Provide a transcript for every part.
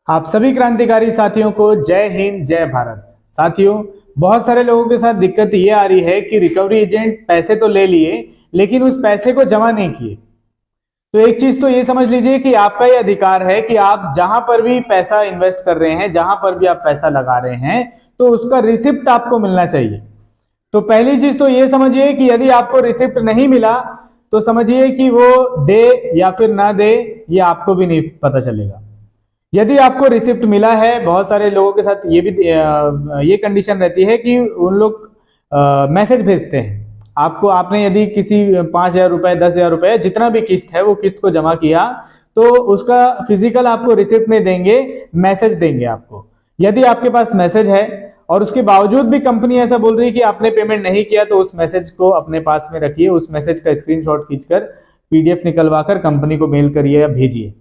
आप सभी क्रांतिकारी साथियों को जय हिंद जय भारत। साथियों, बहुत सारे लोगों के साथ दिक्कत ये आ रही है कि रिकवरी एजेंट पैसे तो ले लिए लेकिन उस पैसे को जमा नहीं किए। तो एक चीज तो ये समझ लीजिए कि आपका ये अधिकार है कि आप जहां पर भी पैसा इन्वेस्ट कर रहे हैं, जहां पर भी आप पैसा लगा रहे हैं, तो उसका रिसिप्ट आपको मिलना चाहिए। तो पहली चीज तो ये समझिए कि यदि आपको रिसिप्ट नहीं मिला तो समझिए कि वो दे या फिर ना दे, ये आपको भी नहीं पता चलेगा। यदि आपको रिसिप्ट मिला है, बहुत सारे लोगों के साथ ये भी ये कंडीशन रहती है कि उन लोग मैसेज भेजते हैं आपको। आपने यदि किसी 5,000 रुपए, 10,000 रुपए, जितना भी किस्त है वो किस्त को जमा किया तो उसका फिजिकल आपको रिसिप्ट नहीं देंगे, मैसेज देंगे आपको। यदि आपके पास मैसेज है और उसके बावजूद भी कंपनी ऐसा बोल रही है कि आपने पेमेंट नहीं किया, तो उस मैसेज को अपने पास में रखिए। उस मैसेज का स्क्रीनशॉट खींचकर पीडीएफ निकलवाकर कंपनी को मेल करिए या भेजिए।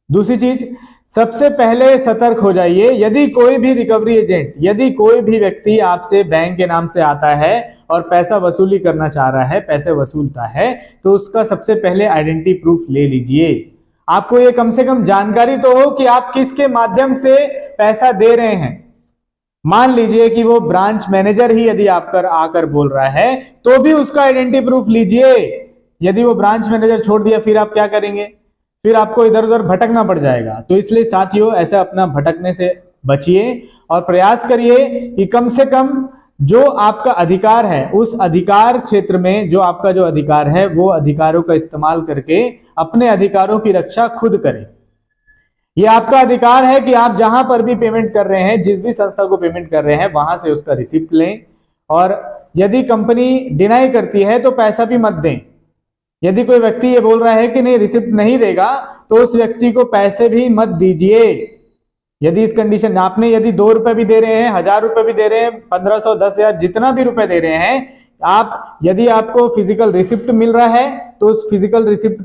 दूसरी चीज, सबसे पहले सतर्क हो जाइए। यदि कोई भी रिकवरी एजेंट, यदि कोई भी व्यक्ति आपसे बैंक के नाम से आता है और पैसा वसूली करना चाह रहा है, पैसे वसूलता है, तो उसका सबसे पहले आइडेंटिटी प्रूफ ले लीजिए। आपको ये कम से कम जानकारी तो हो कि आप किसके माध्यम से पैसा दे रहे हैं। मान लीजिए कि वो ब्रांच मैनेजर ही यदि आकर बोल रहा है तो भी उसका आइडेंटिटी प्रूफ लीजिए। यदि वो ब्रांच मैनेजर छोड़ दिया, फिर आप क्या करेंगे? फिर आपको इधर उधर भटकना पड़ जाएगा। तो इसलिए साथियों, ऐसा अपना भटकने से बचिए और प्रयास करिए कि कम से कम जो आपका अधिकार है, उस अधिकार क्षेत्र में जो आपका जो अधिकार है, वो अधिकारों का इस्तेमाल करके अपने अधिकारों की रक्षा खुद करें। ये आपका अधिकार है कि आप जहां पर भी पेमेंट कर रहे हैं, जिस भी संस्था को पेमेंट कर रहे हैं, वहां से उसका रिसिप्ट लें। और यदि कंपनी डिनाई करती है तो पैसा भी मत दें। यदि कोई व्यक्ति ये बोल रहा है कि नहीं रिसिप्ट नहीं देगा, तो उस व्यक्ति को पैसे भी मत दीजिए। यदि इस कंडीशन, आपने यदि 2 रुपए भी दे रहे हैं, 1,000 रुपए भी दे रहे हैं, 1,500, 10,000, जितना भी रुपए दे रहे हैं, आप यदि आपको फिजिकल रिसिप्ट मिल रहा है तो उस फिजिकल रिसिप्ट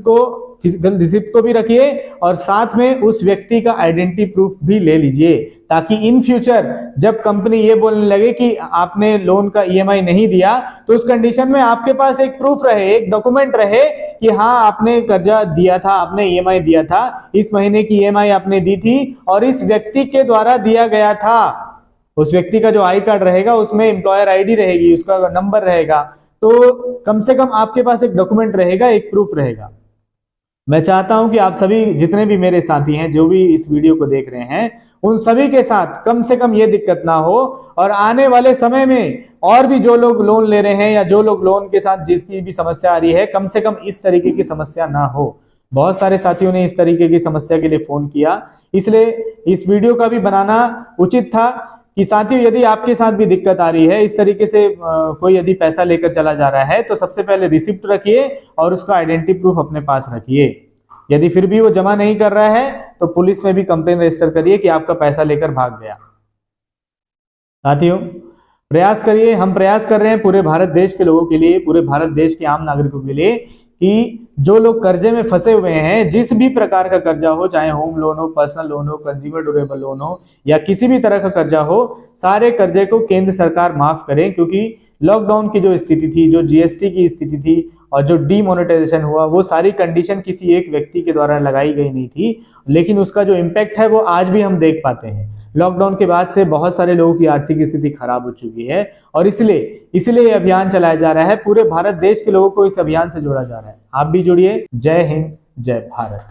को भी रखिए और साथ में उस व्यक्ति का आइडेंटिटी प्रूफ भी ले लीजिए, ताकि इन फ्यूचर जब कंपनी ये बोलने लगे कि आपने लोन का ईएमआई नहीं दिया, तो उस कंडीशन में आपके पास एक प्रूफ रहे, एक डॉक्यूमेंट रहे कि हाँ, आपने कर्जा दिया था, आपने ईएमआई दिया था, इस महीने की ईएमआई आपने दी थी और इस व्यक्ति के द्वारा दिया गया था। उस व्यक्ति का जो आई कार्ड रहेगा उसमें एम्प्लॉयर आईडी रहेगी, उसका नंबर रहेगा। तो कम से कम आपके पास एक डॉक्यूमेंट रहेगा, एक प्रूफ रहेगा। मैं चाहता हूं कि आप सभी, जितने भी मेरे साथी हैं, जो भी इस वीडियो को देख रहे हैं, उन सभी के साथ कम से कम ये दिक्कत ना हो। और आने वाले समय में और भी जो लोग लोन ले रहे हैं या जो लोग लोन के साथ जिसकी भी समस्या आ रही है, कम से कम इस तरीके की समस्या ना हो। बहुत सारे साथियों ने इस तरीके की समस्या के लिए फोन किया, इसलिए इस वीडियो का भी बनाना उचित था कि साथियों, यदि आपके साथ भी दिक्कत आ रही है, इस तरीके से कोई यदि पैसा लेकर चला जा रहा है, तो सबसे पहले रिसिप्ट रखिए और उसका आइडेंटिटी प्रूफ अपने पास रखिए। यदि फिर भी वो जमा नहीं कर रहा है तो पुलिस में भी कंप्लेन रजिस्टर करिए कि आपका पैसा लेकर भाग गया। साथियों, प्रयास करिए, हम प्रयास कर रहे हैं पूरे भारत देश के लोगों के लिए, पूरे भारत देश के आम नागरिकों के लिए, कि जो लोग कर्जे में फंसे हुए हैं, जिस भी प्रकार का कर्जा हो, चाहे होम लोन हो, पर्सनल लोन हो, कंज्यूमर ड्यूरेबल लोन हो या किसी भी तरह का कर्जा हो, सारे कर्जे को केंद्र सरकार माफ करे। क्योंकि लॉकडाउन की जो स्थिति थी, जो जीएसटी की स्थिति थी और जो डीमोनेटाइजेशन हुआ, वो सारी कंडीशन किसी एक व्यक्ति के द्वारा लगाई गई नहीं थी, लेकिन उसका जो इम्पैक्ट है वो आज भी हम देख पाते हैं। लॉकडाउन के बाद से बहुत सारे लोगों की आर्थिक स्थिति खराब हो चुकी है और इसलिए ये अभियान चलाया जा रहा है। पूरे भारत देश के लोगों को इस अभियान से जोड़ा जा रहा है। आप भी जुड़िए। जय हिंद, जय भारत।